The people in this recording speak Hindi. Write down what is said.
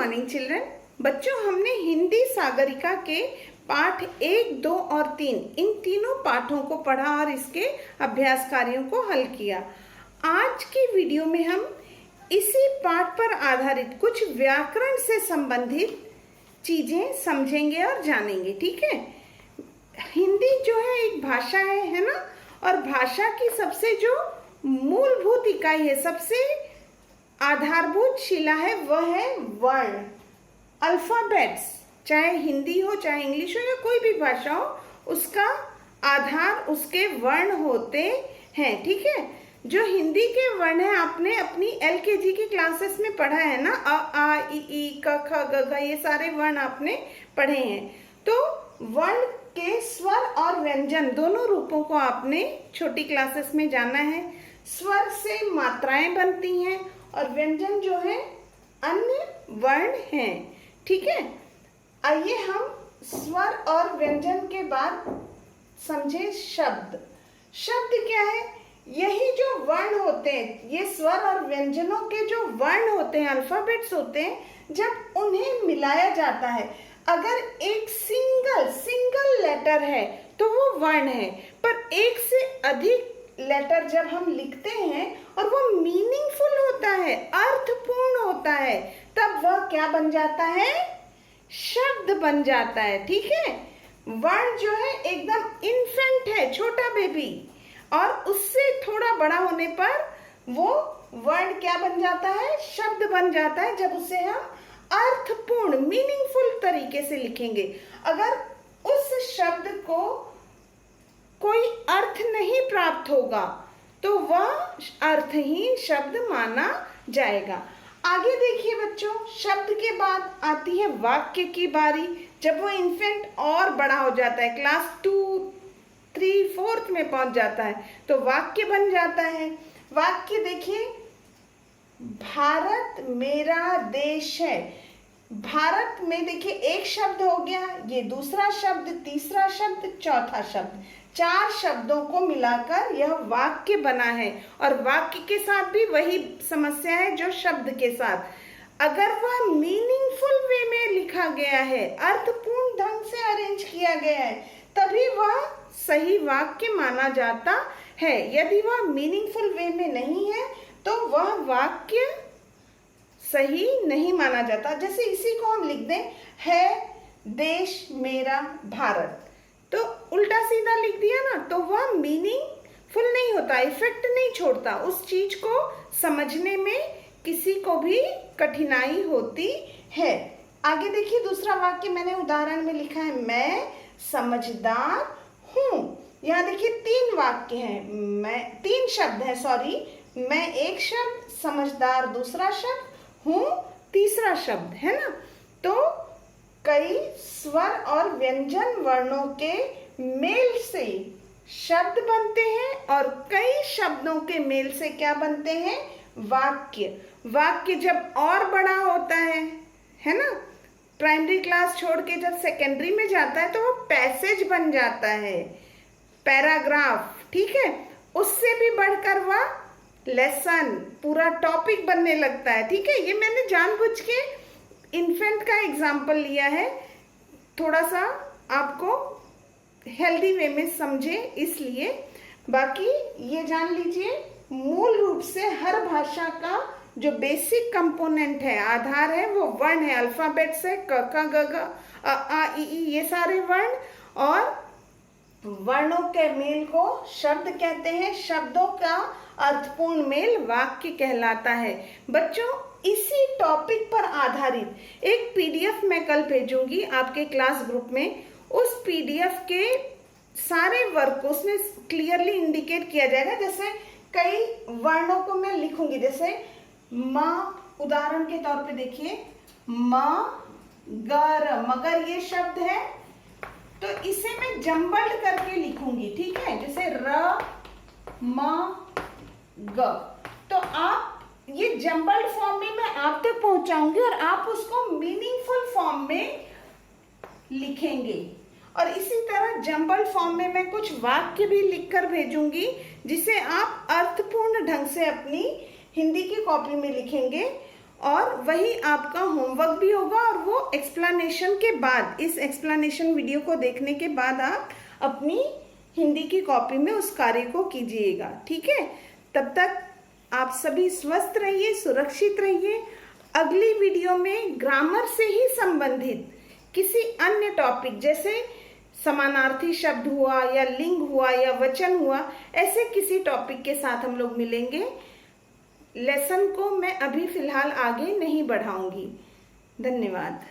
Morning children. बच्चों, हमने हिंदी सागरिका के पाठ 1, 2 और 3 इन तीनों पाठों को पढ़ा और इसके अभ्यास कार्यों को हल किया। आज की वीडियो में हम इसी पाठ पर आधारित कुछ व्याकरण से संबंधित चीजें समझेंगे और जानेंगे। ठीक है। हिंदी जो है एक भाषा है ना, और भाषा की सबसे जो मूलभूत इकाई है, सबसे आधारभूत शिला है, वह है वर्ण, अल्फाबेट्स। चाहे हिंदी हो, चाहे इंग्लिश हो या कोई भी भाषा हो, उसका आधार उसके वर्ण होते हैं। ठीक है। जो हिंदी के वर्ण है, आपने अपनी एलकेजी की क्लासेस में पढ़ा है ना, अ आ इ ई क ख ग घ, ये सारे वर्ण आपने पढ़े हैं। तो वर्ण के स्वर और व्यंजन दोनों रूपों को आपने छोटी क्लासेस में जाना है। स्वर से मात्राएं बनती हैं और व्यंजन जो है अन्य वर्ण हैं। ठीक है। आइए हम स्वर और व्यंजन के बाद समझे शब्द। शब्द क्या है? यही जो वर्ण होते हैं, ये स्वर और व्यंजनों के जो वर्ण होते हैं, अल्फाबेट्स होते हैं, जब उन्हें मिलाया जाता है, अगर एक सिंगल लेटर है तो वो वर्ण है, पर एक से अधिक लेटर जब हम लिखते हैं और वो मीनिंगफुल होता है, अर्थपूर्ण होता है, तब वह क्या बन जाता है? शब्द बन जाता है। ठीक है। वर्ण जो है एकदम इन्फेंट है, छोटा बेबी, और उससे थोड़ा बड़ा होने पर वो वर्ण क्या बन जाता है? शब्द बन जाता है, जब उसे हम अर्थपूर्ण मीनिंगफुल तरीके से लिखेंगे। अगर उस शब्द को कोई अर्थ नहीं प्राप्त होगा तो वह अर्थहीन शब्द माना जाएगा। आगे देखिए बच्चों, शब्द के बाद आती है वाक्य की बारी। जब वो इन्फेंट और बड़ा हो जाता है, क्लास 2, 3, 4 में पहुंच जाता है, तो वाक्य बन जाता है। वाक्य देखिए, भारत मेरा देश है। भारत में देखिए एक शब्द हो गया, ये दूसरा शब्द, तीसरा शब्द, चौथा शब्द, 4 शब्दों को मिलाकर यह वाक्य बना है। और वाक्य के साथ भी वही समस्या है जो शब्द के साथ। अगर वह मीनिंगफुल वे में लिखा गया है, अर्थपूर्ण ढंग से अरेंज किया गया है, तभी वह सही वाक्य माना जाता है। यदि वह मीनिंगफुल वे में नहीं है तो वह वाक्य सही नहीं माना जाता। जैसे इसी को हम लिख दें, है देश मेरा भारत, तो उल्टा सीधा लिख दिया ना, तो वह मीनिंगफुल नहीं होता, इफेक्ट नहीं छोड़ता, उस चीज को समझने में किसी को भी कठिनाई होती है। आगे देखिए, दूसरा वाक्य मैंने उदाहरण में लिखा है, मैं समझदार हूँ। यहाँ देखिए 3 वाक्य हैं, 3 शब्द हैं, सॉरी, मैं एक शब्द, समझदार दूसरा शब्द, हूँ तीसरा शब्द, है ना। तो कई स्वर और व्यंजन वर्णों के मेल से शब्द बनते हैं और कई शब्दों के मेल से क्या बनते हैं? वाक्य। वाक्य जब और बड़ा होता है ना, प्राइमरी क्लास छोड़ के जब सेकेंडरी में जाता है तो वो पैसेज बन जाता है, पैराग्राफ। ठीक है। उससे भी बढ़कर वह लेसन, पूरा टॉपिक बनने लगता है। ठीक है। ये मैंने जानबूझ के इन्फेंट का एग्जाम्पल लिया है, थोड़ा सा आपको हेल्दी वे में समझे इसलिए। बाकी ये जान लीजिए, मूल रूप से हर भाषा का जो बेसिक कंपोनेंट है, आधार है, वो वर्ण है, अल्फाबेट्स है, क ख ग घ, अ आ इ ई, ये सारे वर्ण। और वर्णों के मेल को शब्द कहते हैं, शब्दों का अर्थपूर्ण मेल वाक्य कहलाता है। बच्चों, इसी टॉपिक पर आधारित एक पीडीएफ मैं कल भेजूंगी आपके क्लास ग्रुप में। उस पीडीएफ के सारे वर्क को उसमें क्लियरली इंडिकेट किया जाएगा। जैसे कई वर्णों को मैं लिखूंगी, जैसे माँ, उदाहरण के तौर पे देखिए, मगर ये शब्द है तो इसे मैं जंबल्ड करके लिखूंगी। ठीक है। जैसे र म ग, तो आप ये जंबल्ड फॉर्म में मैं आप तक पहुंचाऊंगी और आप उसको मीनिंगफुल फॉर्म में लिखेंगे। और इसी तरह जंबल्ड फॉर्म में मैं कुछ वाक्य भी लिखकर भेजूंगी, जिसे आप अर्थपूर्ण ढंग से अपनी हिंदी की कॉपी में लिखेंगे और वही आपका होमवर्क भी होगा, और वो एक्सप्लेनेशन के बाद, इस एक्सप्लेनेशन वीडियो को देखने के बाद आप अपनी हिंदी की कॉपी में उस कार्य को कीजिएगा। ठीक है, तब तक आप सभी स्वस्थ रहिए, सुरक्षित रहिए। अगली वीडियो में ग्रामर से ही संबंधित किसी अन्य टॉपिक, जैसे समानार्थी शब्द हुआ या लिंग हुआ या वचन हुआ, ऐसे किसी टॉपिक के साथ हम लोग मिलेंगे। लेसन को मैं अभी फिलहाल आगे नहीं बढ़ाऊंगी। धन्यवाद।